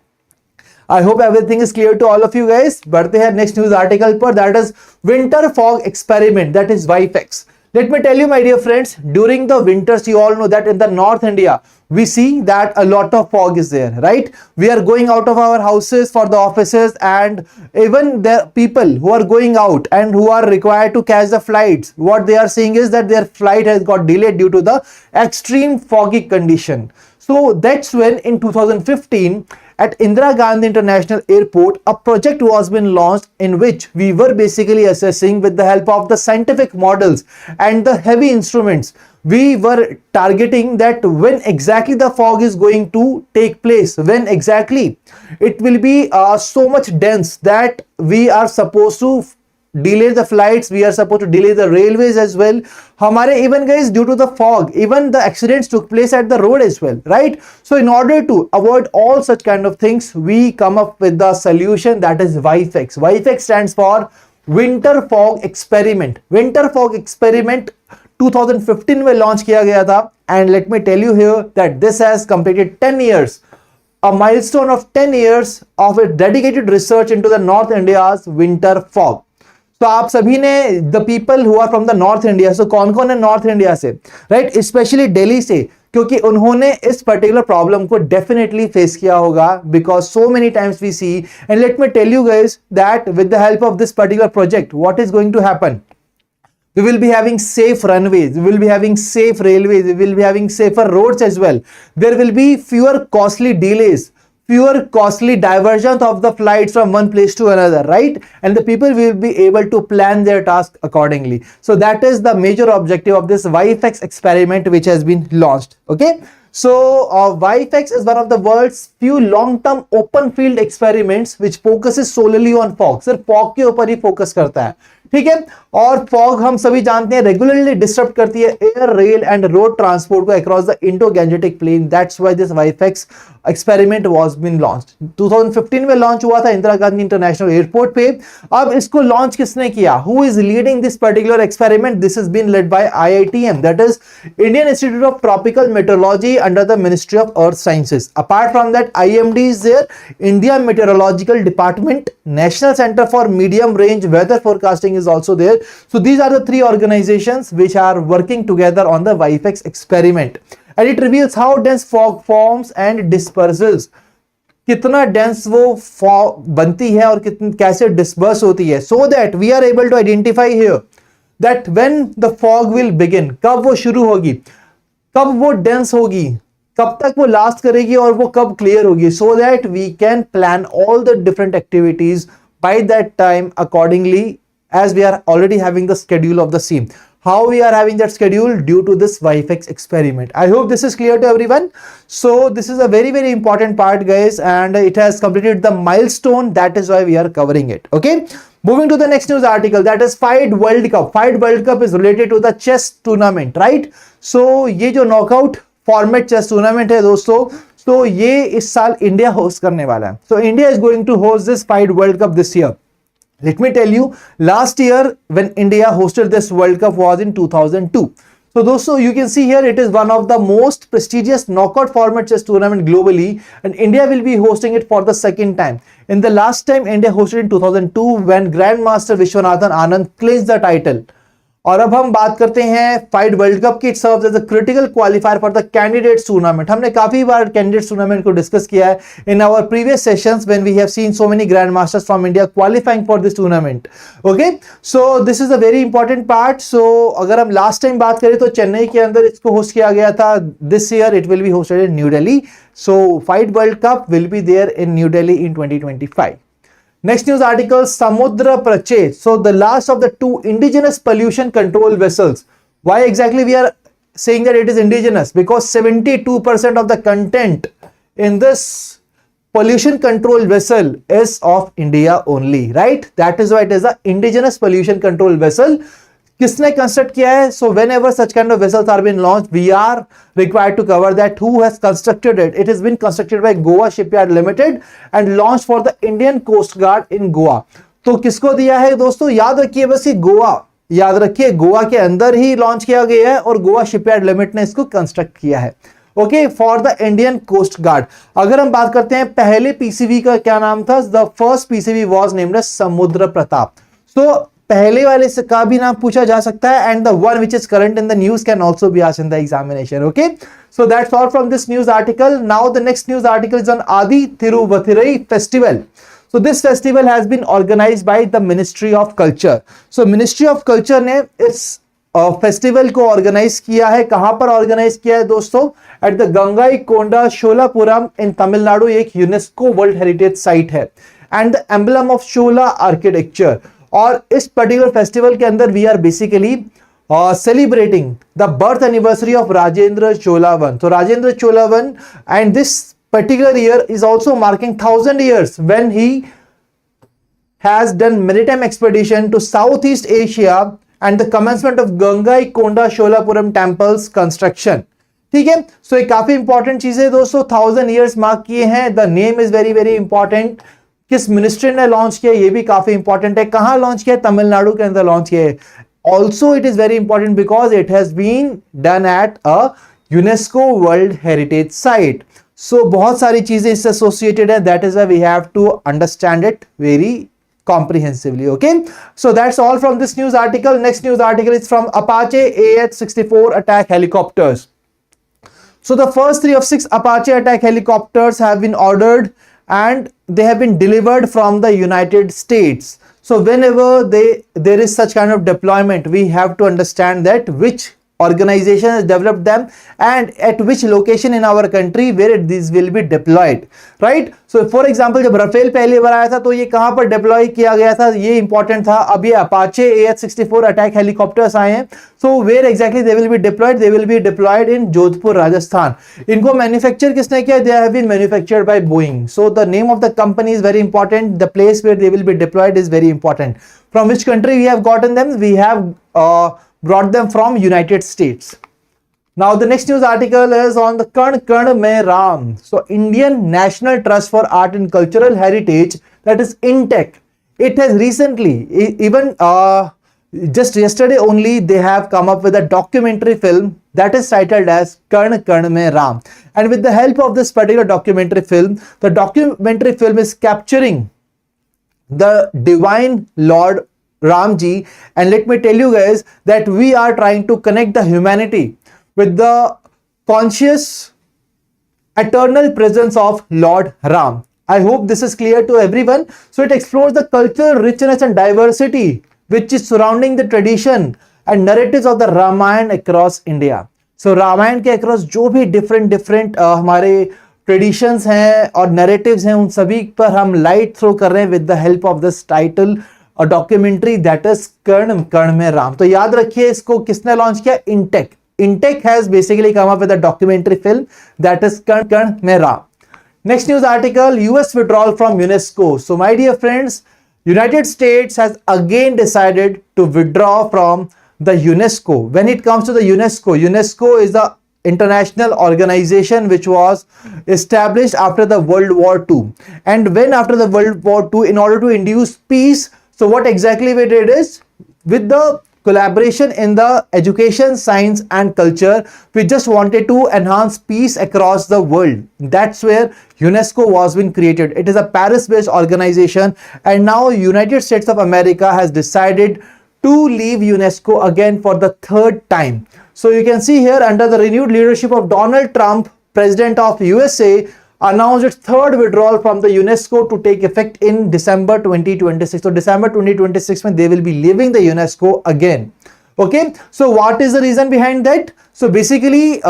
I hope everything is clear to all of you guys. बढ़ते हैं next news article पर, that is winter fog experiment, that is WIFEX. Let me tell you, my dear friends, during the winters, you all know that in the North India, we see that a lot of fog is there, right? We are going out of our houses for the offices, and even the people who are going out and who are required to catch the flights, what they are seeing is that their flight has got delayed due to the extreme foggy condition. So that's when in 2015, at Indira Gandhi International Airport, a project was been launched in which we were basically assessing, with the help of the scientific models and the heavy instruments, we were targeting that when exactly the fog is going to take place, when exactly it will be so much dense that we are supposed to delay the flights, we are supposed to delay the railways as well. Hamare even guys, due to the fog, even the accidents took place at the road as well, right? So in order to avoid all such kind of things, we come up with the solution, that is WIFEX. WIFEX stands for winter fog experiment. Winter fog experiment 2015 में launch किया गया था, and let me tell you here that this has completed 10 years, a milestone of 10 years of a dedicated research into the North India's winter fog. तो आप सभी ने the people who are from the north India, so कौन कौन है north India से, right, specially Delhi से, क्योंकि उन्होंने इस पर्टिकुलर प्रॉब्लम को डेफिनेटली फेस किया होगा, because so many times we see. And let me tell you guys that with the help of this particular project, what is going to happen? We will be having safe runways, we will be having safe railways, we will be having safer roads as well. There will be fewer costly delays, fewer costly diversions of the flights from one place to another, right? And the people will be able to plan their task accordingly. So that is the major objective of this WIFEX experiment which has been launched. Okay, so WIFEX is one of the world's few long-term open field experiments which focuses solely on fog. सिर्फ fog के ऊपर ही focus करता है, ठीक है. और fog हम सभी जानते हैं रेगुलरली डिस्टर्ब करती है air, rail and road transport को across the Indo Gangetic plain. That's why this WIFEX experiment was been launched. 2015 में लॉन्च हुआ था इंदिरा गांधी इंटरनेशनल एयरपोर्ट पे. अब इसको लॉन्च किसने किया? Who is leading this particular experiment? This is been led by IITM, that is Indian Institute of Tropical Meteorology under the Ministry of Earth Sciences. Apart from that IMD is there, India Meteorological Department, National Centre for Medium Range Weather Forecasting is also there. So these are the three organizations which are working together on the WIFEX experiment, and it reveals how dense fog forms and disperses. कितना dense वो fog बनती है और कैसे disperse होती है, so that we are able to identify here that when the fog will begin, कब वो शुरू होगी, कब वो dense होगी, कब तक वो लास्ट करेगी और वो कब क्लियर होगी, so that we can plan all the different activities by that time accordingly, as we are already having the schedule of the same. how we are having that schedule due to this YFX experiment. I hope this is clear to everyone. So this is a very important part, guys, and it has completed the milestone. That is why we are covering it. Okay, moving to the next news article, that is FIDE World Cup. FIDE World Cup is related to the chess tournament, right? So ये जो knockout format chess tournament है दोस्तों, तो ये इस साल India host करने वाला है. So India is going to host this FIDE World Cup this year. Let me tell you, last year when India hosted this World Cup was in 2002. So dosto, you can see here it is one of the most prestigious knockout format chess tournament globally, and India will be hosting it for the second time. In the last time India hosted in 2002 when Grandmaster Vishwanathan Anand clinched the title. और अब हम बात करते हैं FIDE world cup की. It serves as a critical qualifier for the candidates tournament. हमने काफी बार कैंडिडेट्स टूर्नामेंट को डिस्कस किया है in our previous sessions when we have seen so many grand masters from India qualifying for this tournament. Okay, so this is a very important part. So अगर हम last time बात करें तो चेन्नई के अंदर इसको होस्ट किया गया था. This year it will be hosted in New Delhi. So FIDE world Cup will be there in New Delhi in 2025. Next news article, Samudra Prache. So the last of the two indigenous pollution control vessels. Why exactly we are saying that it is indigenous? Because 72% of the content in this pollution control vessel is of India only, right? That is why it is an indigenous pollution control vessel. किसने construct किया है? So whenever such kind of vessels are being launched, we are required to cover that. Who has constructed it? It has been constructed by Goa Shipyard Limited and launched for the Indian Coast Guard in Goa. तो किसको दिया है दोस्तों? याद रखिए बस ये गोवा, याद रखिए गोवा के अंदर ही लॉन्च किया गया है और गोवा शिपयार्ड लिमिटेड ने इसको कंस्ट्रक्ट किया है. Okay, for the Indian Coast Guard. अगर हम बात करते हैं पहले पीसीवी का क्या नाम था, the first PCV was named as Samudra Pratap. सो पहले वाले से का भी नाम पूछा जा सकता है, and the one which is current in the news can also be asked in the examination. Okay, so that's all from this news article. Now the next news article is on आदि तिरुवथिरई festival. So this festival has been organized by the Ministry of Culture. So Ministry of Culture ने इस festival को organise किया है. कहां पर organise किया है दोस्तों? At the Gangaikonda Cholapuram in Tamil Nadu. एक यूनेस्को वर्ल्ड हेरिटेज साइट है and the emblem of Chola architecture. और इस पर्टिकुलर फेस्टिवल के अंदर we are basically celebrating the birth anniversary of Rajendra Chola I. So Rajendra Chola I, and this particular year is also marking 1000 years when he has done maritime expedition to Southeast Asia and the commencement of Gangaikonda Sholapuram temples construction. ठीक है, सो ये काफी important चीज है दोस्तों. 1000 years mark किए हैं. The name is very very important. किस मिनिस्ट्री ने लॉन्च किया ये भी काफी इंपॉर्टेंट है. कहां लॉन्च किया? तमिलनाडु के अंदर लॉन्च किया है. Also it is very important because it has been done at a UNESCO World Heritage Site. So बहुत सारी चीजें इससे associated है. That is why we have to understand it very comprehensively. Okay, so that's all from this news article. Next news article is from Apache AH-64 attack helicopters. So the first 3 of 6 Apache attack helicopters have been ordered and they have been delivered from the United States. So whenever there is such kind of deployment, we have to understand that which organization has developed them and at which location in our country where these will be deployed, right? So for example, जब Rafale पहली बार आया था तो ये कहां पर deploy किया गया था, ये इंपॉर्टेंट था. अब ये अपाचे AH-64 अटैक हेलीकॉप्टर्स आए हैं. So where exactly they will be deployed? They will be deployed in Jodhpur, Rajasthan. इनको मैन्युफैक्चर किसने किया? They have been manufactured by Boeing. So the name of the company is very important. The place where they will be deployed is very important. From which country we have gotten them? We have brought them from United States. Now the next news article is on the Kan Kan Mein Ram. So Indian National Trust for Art and Cultural Heritage, that is INTEC. It has recently, even just yesterday only, they have come up with a documentary film that is titled as Kan Kan Mein Ram. And with the help of this particular documentary film, the documentary film is capturing the divine Lord Ramji, and let me tell you guys that we are trying to connect the humanity with the conscious eternal presence of Lord Ram. I hope this is clear to everyone. So it explores the cultural richness and diversity which is surrounding the tradition and narratives of the Ramayana across India. So Ramayan के across जो भी different हमारे traditions हैं और narratives हैं, उन सभी पर हम light throw कर रहे हैं with the help of this title a documentary that is Karn Karn Mein Ram. तो याद रखिए इसको किसने लॉन्च किया? Intech. Intech has basically come up with a documentary film that is Karn Karn Mein Ram. Next news article, US withdrawal from UNESCO. So my dear friends, United States has again decided to withdraw from the UNESCO. When it comes to the UNESCO, UNESCO is the international organization which was established after the World War II. And when after the World War II, in order to induce peace, so what exactly we did is, with the collaboration in the education, science and culture, we just wanted to enhance peace across the world. That's where UNESCO was being created. It is a Paris-based organization, and now United States of America has decided to leave UNESCO again for the third time. So you can see here, under the renewed leadership of Donald Trump, President of USA, announced its third withdrawal from the UNESCO to take effect in December 2026. So December 2026 when they will be leaving the UNESCO again. Okay, so what is the reason behind that? So basically,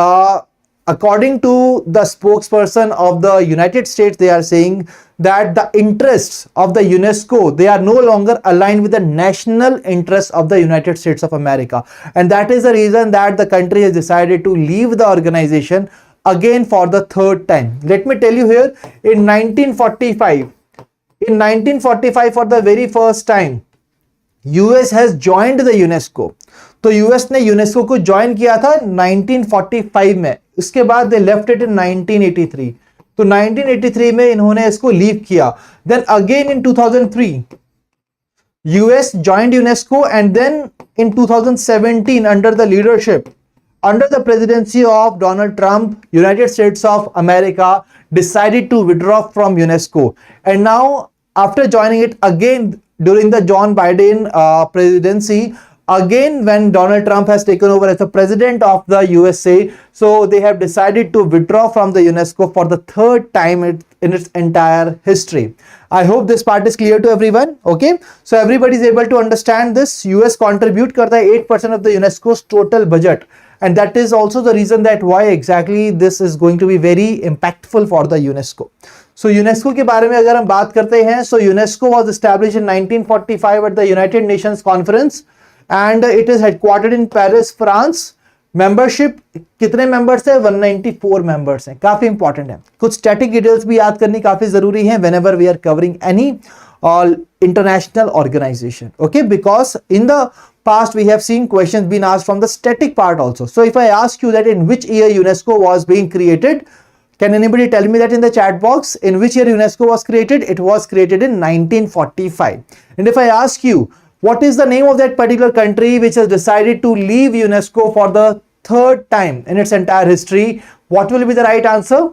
according to the spokesperson of the United States, they are saying that the interests of the UNESCO, they are no longer aligned with the national interests of the United States of America. And that is the reason that the country has decided to leave the organization again for the third time. Let me tell you here, in 1945, for the very first time, US has joined the UNESCO. तो US ने UNESCO को join किया था 1945 में. उसके बाद they left it in 1983. तो 1983 में इन्होंने इसको लीव किया. Then again in 2003, US joined UNESCO, and then in 2017 under the presidency of Donald Trump, United States of America decided to withdraw from UNESCO. And now after joining it again during the John Biden presidency, again when Donald Trump has taken over as the president of the USA, so they have decided to withdraw from the UNESCO for the third time in its entire history. I hope this part is clear to everyone. Okay, so everybody is able to understand this. US contribute करता है 8% of the UNESCO's total budget. And that is also the reason that why exactly this is going to be very impactful for the UNESCO. So UNESCO के बारे में अगर हम बात करते हैं, so UNESCO was established in 1945 at the United Nations Conference, and it is headquartered in Paris, France. Membership कितने members है? 194 members हैं. काफी important है. कुछ static details भी याद करनी काफी जरूरी है whenever we are covering any international organization. Okay, because in the past we have seen questions being asked from the static part also. So if I ask you that in which year UNESCO was being created, can anybody tell me that in the chat box? In which year UNESCO was created? It was created in 1945. And if I ask you, what is the name of that particular country which has decided to leave UNESCO for the third time in its entire history, what will be the right answer?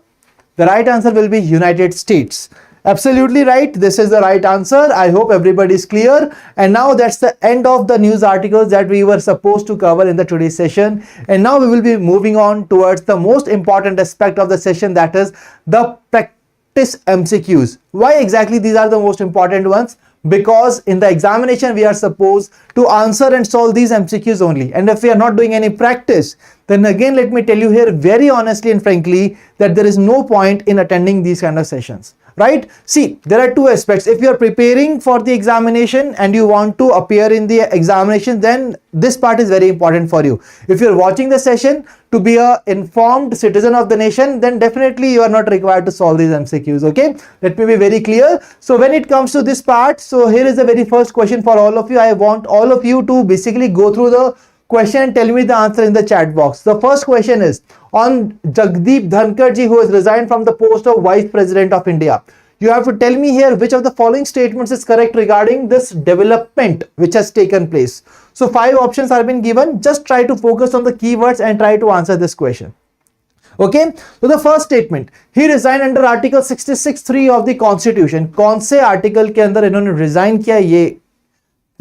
The right answer will be United States. Absolutely right. This is the right answer. I hope everybody is clear. And now that's the end of the news articles that we were supposed to cover in the today's session. And now we will be moving on towards the most important aspect of the session, that is the practice MCQs. Why exactly these are the most important ones? Because in the examination we are supposed to answer and solve these MCQs only. And if we are not doing any practice, then again let me tell you here very honestly and frankly that there is no point in attending these kind of sessions. Right? See, there are two aspects. If you are preparing for the examination and you want to appear in the examination, then this part is very important for you. If you are watching the session to be an informed citizen of the nation, then definitely you are not required to solve these MCQs. Okay, let me be very clear. So when it comes to this part, so here is the very first question for all of you. I want all of you to basically go through the question and tell me the answer in the chat box. The first question is on Jagdeep Dhankar ji, who has resigned from the post of Vice President of India. You have to tell me here which of the following statements is correct regarding this development which has taken place. So 5 options are been given. Just try to focus on the keywords and try to answer this question. Okay, so the first statement, he resigned under Article 66(3) of the Constitution. कौन से article के अंदर इन्होंने resign किया ये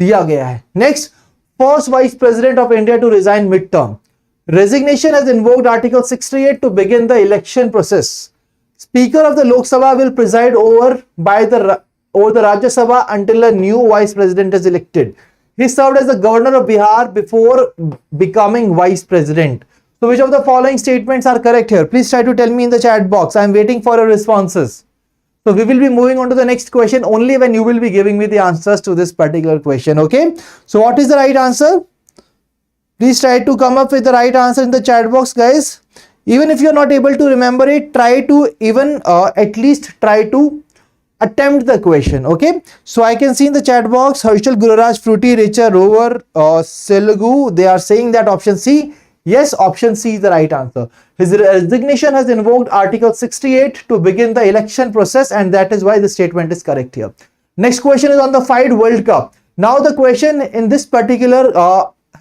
दिया गया है. Next, first Vice President of India to resign mid-term. Resignation has invoked Article 68 to begin the election process. Speaker of the Lok Sabha will preside over the Rajya Sabha until a new Vice President is elected. He served as the Governor of Bihar before becoming Vice President. So which of the following statements are correct here? Please try to tell me in the chat box. I am waiting for your responses. So we will be moving on to the next question only when you will be giving me the answers to this particular question. Okay. So what is the right answer? Please try to come up with the right answer in the chat box, guys. Even if you are not able to remember it, try to even at least try to attempt the question. Okay. So I can see in the chat box, Harshal, Gururaj, Fruity, Richa, Rover, Selgu, they are saying that option C. Yes, option C is the right answer. His resignation has invoked Article 68 to begin the election process, and that is why the statement is correct here. Next question is on the FIDE World Cup. Now the question in this particular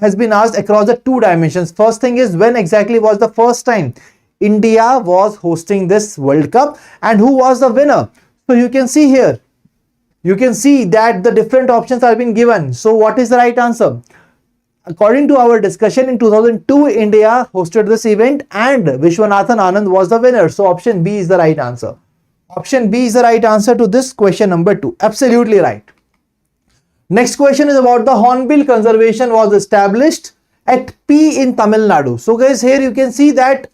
has been asked across the two dimensions. First thing is, when exactly was the first time India was hosting this World Cup and who was the winner? So you can see here, you can see that the different options are being given. So what is the right answer? According to our discussion, in 2002, India hosted this event and Vishwanathan Anand was the winner. So option B is the right answer. Option B is the right answer to this question number 2. Absolutely right. Next question is about the Hornbill conservation was established at P in Tamil Nadu. So guys, here you can see that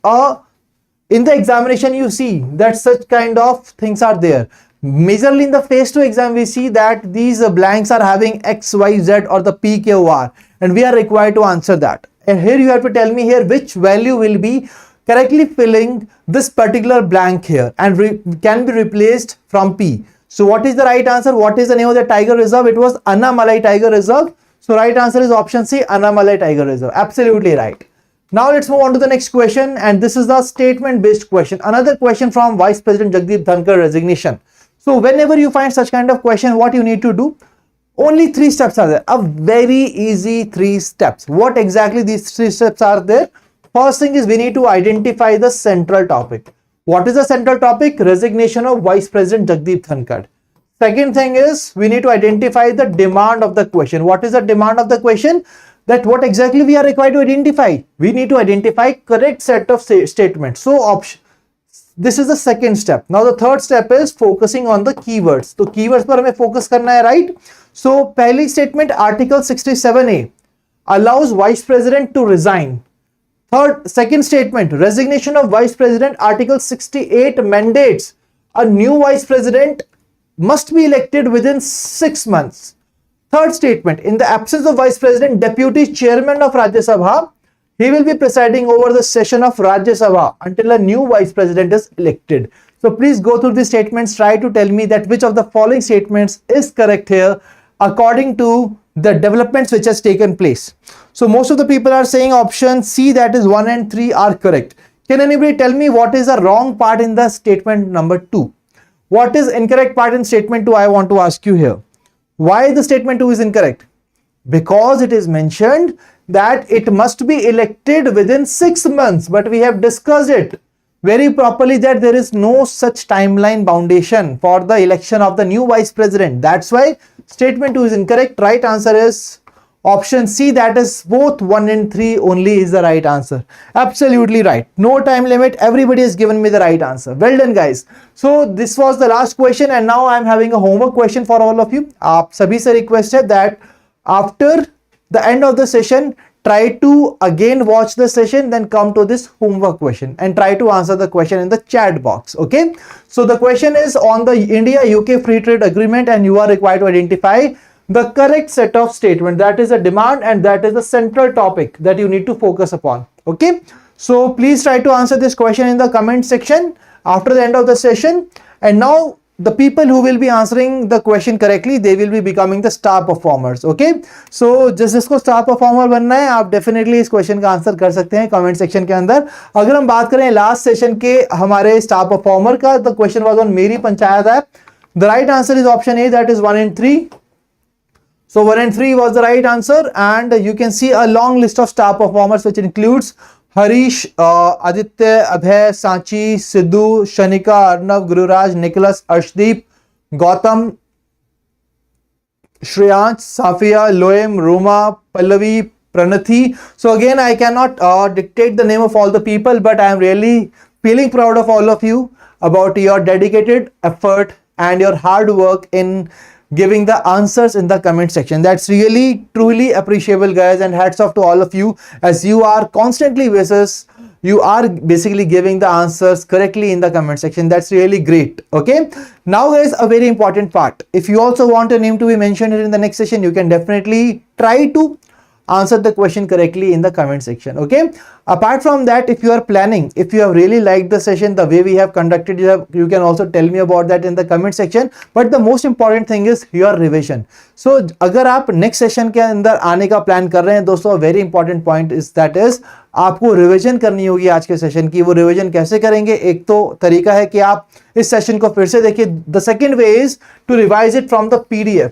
in the examination you see that such kind of things are there. Majorly in the phase 2 exam we see that these blanks are having X, Y, Z or the P, Q, R, and we are required to answer that. And here you have to tell me here which value will be correctly filling this particular blank here and can be replaced from P. So what is the right answer? What is the name of the tiger reserve? It was Annamalai Tiger Reserve. So right answer is option C, Annamalai Tiger Reserve. Absolutely right. Now let's move on to the next question, and this is the statement based question. Another question from Vice President Jagdeep Dhankar resignation. So whenever you find such kind of question, what you need to do? Only 3 steps are there. A very easy 3 steps. What exactly these 3 steps are there? First thing is we need to identify the central topic. What is the central topic? Resignation of Vice President Jagdeep Dhankar. Second thing is we need to identify the demand of the question. What is the demand of the question? That what exactly we are required to identify? We need to identify correct set of statements. So this is the second step. Now the third step is focusing on the keywords. So keywords पर हमें focus करना है, right? So पहली statement, Article 67A allows Vice President to resign. Second statement, resignation of Vice President, Article 68 mandates a new Vice President must be elected within 6 months. Third statement, in the absence of Vice President, Deputy Chairman of Rajya Sabha, he will be presiding over the session of Rajya Sabha until a new Vice President is elected. So please go through these statements, try to tell me that which of the following statements is correct here according to the developments which has taken place. So most of the people are saying option C, that is 1 and 3 are correct. Can anybody tell me what is the wrong part in the statement number 2? What is incorrect part in statement 2? I want to ask you here. Why the statement 2 is incorrect? Because it is mentioned that it must be elected within 6 months, but we have discussed it very properly that there is no such timeline foundation for the election of the new Vice President. That's why statement 2 is incorrect. Right answer is option C, that is both 1 and 3 only is the right answer. Absolutely right. No time limit. Everybody has given me the right answer. Well done, guys. So this was the last question, and now I am having a homework question for all of you. आप सभी से request है that after the end of the session, try to again watch the session, then come to this homework question and try to answer the question in the chat box. Okay. So the question is on the India-UK Free Trade Agreement, and you are required to identify the correct set of statement. That is a demand and that is the central topic that you need to focus upon. Okay. So please try to answer this question in the comment section after the end of the session. And now the people who will be answering the question correctly, they will be becoming the star performers. Okay. So जिसको star performer बनना है, आप definitely इस question का answer कर सकते हैं comment section के अंदर. अगर हम बात करें last session के हमारे star performer का, the question was on मेरी panchayat app. The right answer is option A, that is 1 and 3. So 1 and 3 was the right answer, and you can see a long list of star performers which includes Harish, Aditya, Abhay, Sanchi, Sidhu, Shanika, Arnav, Gururaj, Nicholas, Arshdeep, Gautam, Shreyans, Safia, Loem, Roma, Pallavi, Pranathi. So again, I cannot dictate the name of all the people, but I am really feeling proud of all of you about your dedicated effort and your hard work in giving the answers in the comment section. That's really truly appreciable, guys, and hats off to all of you, as you are constantly basis you are basically giving the answers correctly in the comment section. That's really great. Okay, now guys, a very important part. If you also want a name to be mentioned in the next session, you can definitely try to answer the question correctly in the comment section. Okay, apart from that, if you are planning, if you have really liked the session, the way we have conducted, you can also tell me about that in the comment section. But the most important thing is your revision. So अगर आप next session के अंदर आने का plan कर रहे हैं दोस्तों, very important point is that is आपको रिविजन करनी होगी आज के सेशन की। वो रिविजन कैसे करेंगे? एक तो तरीका है कि आप इस सेशन को फिर से देखिए। The second way is to revise it from the PDF.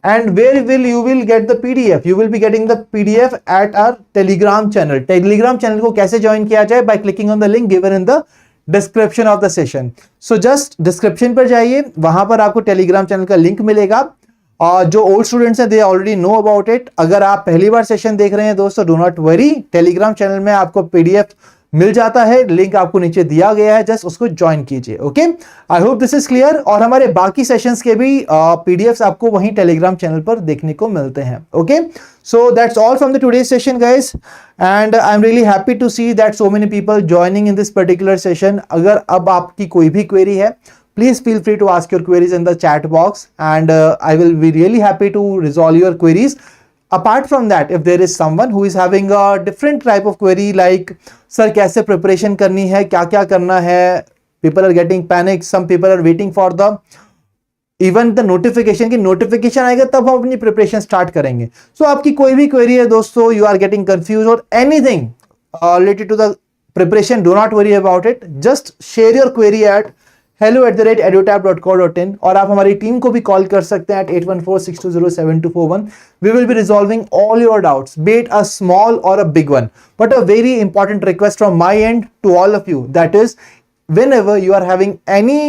And where you will get the PDF? You will be getting the PDF at our Telegram channel. Telegram channel को कैसे join किया जाए? By clicking on the link given in the description of the session. So just description पर जाइए, वहां पर आपको Telegram channel का लिंक मिलेगा। और जो ओल्ड स्टूडेंट्स हैं they already know about it. अगर आप पहली बार सेशन देख रहे हैं दोस्तों, do not worry, Telegram channel में आपको PDF मिल जाता है, लिंक आपको नीचे दिया गया है, जस्ट उसको ज्वाइन कीजिए। Okay, I hope this is clear. और हमारे बाकी सेशंस के भी PDFs आपको वहीं टेलीग्राम चैनल पर देखने को मिलते हैं। Okay, so that's all from the today session guys, and I am really happy to see that so many people joining in this particular session. अगर अब आपकी कोई भी क्वेरी है, please feel free to ask your queries in the chat box, and I will be really happy to resolve your queries. Apart from that, if there is someone who is having a different type of query like sir कैसे preparation करनी है, क्या क्या करना है, people are getting panic, some people are waiting for the even the notification, की notification आएगा तब हम अपनी preparation start करेंगे। So आपकी कोई भी query है दोस्तों, you are getting confused or anything related to the preparation, do not worry about it. Just share your query at hello@edutap.co.in, और आप हमारी टीम को भी कॉल कर सकते हैं at 8146207241. We will be resolving all your doubts, be it a small or a big one. But a very important request from my end to all of you, that is, whenever you are having any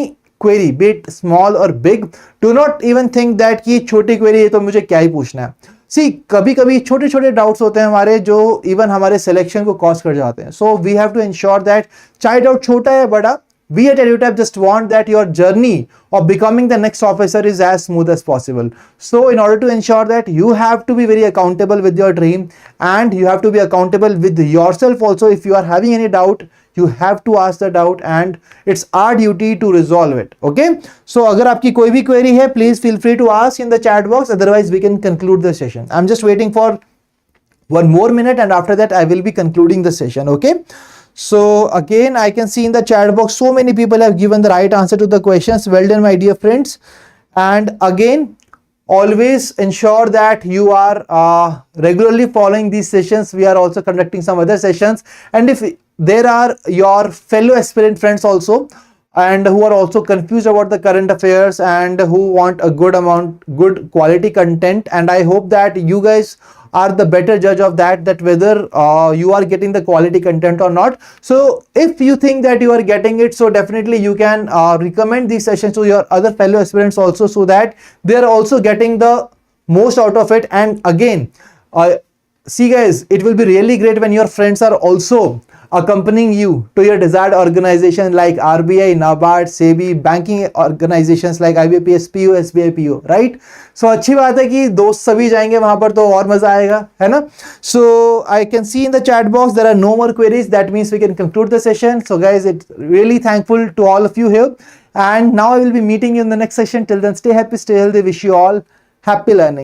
query, be it small or big, do not even think that कि छोटी query है तो मुझे क्या ही पूछना है। सी कभी कभी छोटे छोटे डाउट्स होते हैं हमारे, जो इवन हमारे सिलेक्शन को कॉज कर जाते हैं। So we have to ensure that चाहे डाउट छोटा है बड़ा, we at EduTap just want that your journey of becoming the next officer is as smooth as possible. So in order to ensure that, you have to be very accountable with your dream, and you have to be accountable with yourself also. If you are having any doubt, you have to ask the doubt, and it's our duty to resolve it. Okay, so अगर आपकी कोई भी query है, please feel free to ask in the chat box, otherwise we can conclude the session. I'm just waiting for one more minute, and after that I will be concluding the session. Okay, so again, I can see in the chat box so many people have given the right answer to the questions. Well done, my dear friends. And again, always ensure that you are regularly following these sessions. We are also conducting some other sessions, and if there are your fellow aspirant friends also, and who are also confused about the current affairs and who want a good quality content, and I hope that you guys are the better judge of that whether you are getting the quality content or not. So if you think that you are getting it, so definitely you can recommend these sessions to your other fellow aspirants also, so that they are also getting the most out of it. And again, see guys, it will be really great when your friends are also accompanying you to your desired organization like RBI, NABARD, SEBI, banking organizations like IBPS, PO, SBI, PO, right? So अच्छी बात है कि दोस्त सभी जाएंगे वहां पर, तो और मजा आएगा, है ना? So I can see in the chat box there are no more queries. That means we can conclude the session. So guys, it's really thankful to all of you here, and now I will be meeting you in the next session. Till then, stay happy, stay healthy. Wish you all happy learning.